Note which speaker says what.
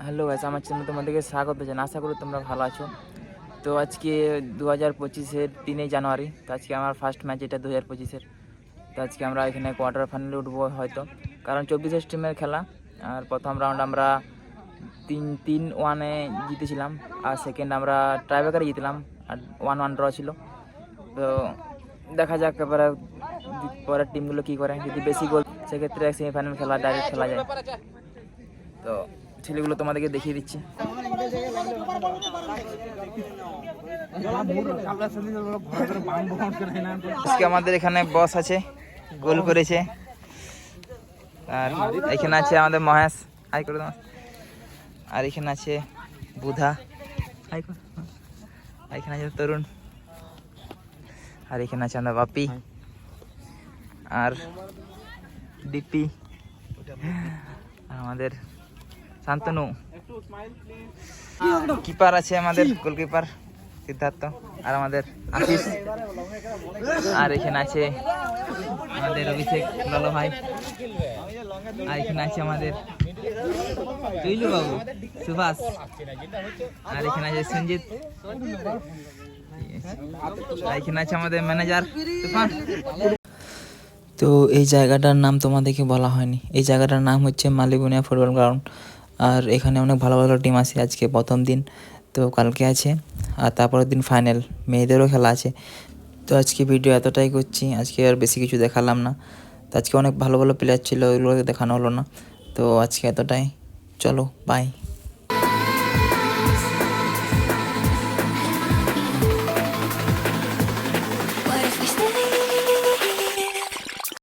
Speaker 1: Hello guys, আমার চ্যানেলে তোমাদেরকে স্বাগত জানাই। আশা করি তোমরা ভালো আছো। তো আজকে 2025-এর 3 জানুয়ারি। তো আজকে আমার ফার্স্ট ম্যাচ, এটা 2025-এর। তো আজকে আমরা এখানে কোয়ার্টার ফাইনালে উঠবো হয়তো, কারণ 24 টিমের খেলা। আর প্রথম রাউন্ড আমরা 3-1-এ জিতেছিলাম, আর সেকেন্ড আমরা ট্রাইব্রেকারে জিতলাম, আর 1-1 ড্র ছিল। তো দেখা যাক এবারে পরের টিমগুলো কী করে। যদি বেশি গোল, সেক্ষেত্রে সেমিফাইনাল খেলা ডাইরেক্ট খেলা যায়। তো ছেলেগুলো তোমাদেরকে দেখিয়ে দিচ্ছি। আজকে আমাদের এখানে বস আছে, গোল করেছে। আর এখানে আছে আমাদের মহেশ, হাই করে দাও। আর এখানে আছে বুধা, হাই করে। এখানে আছে তরুণ, আর এখানে আছে আমাদের বাপি আর ডিপি, আর আমাদের শান্তনু। কিপার আছে আমাদের গোলকিপার সিদ্ধার্থ, আর আমাদের আশিস। আর এখানে আছে আমাদের অভিষেক লালো ভাই। আর এখানে আছে আমাদের তুইলু বাবু, সুভাষ। আর এখানে আছে সঞ্জিত। আর এখানে আছে আমাদের ম্যানেজার তুফান। তো এই জায়গাটার নাম তোমাদেরকে বলা হয়নি। এই জায়গাটার নাম হচ্ছে মালিবুনিয়া ফুটবল গ্রাউন্ড। আর এখানে অনেক ভালো ভালো টিম আছে। আজকে প্রথম দিন, তো কালকে আছে, আর তারপরের দিন ফাইনাল, মেয়েদেরও খেলা আছে। তো আজকে ভিডিও এতটাই করছি, আজকে আর বেশি কিছু দেখালাম না। তো আজকে অনেক ভালো ভালো প্লেয়ার ছিল, ওইগুলোকে দেখানো হলো না। তো আজকে এতটাই, চলো বাই।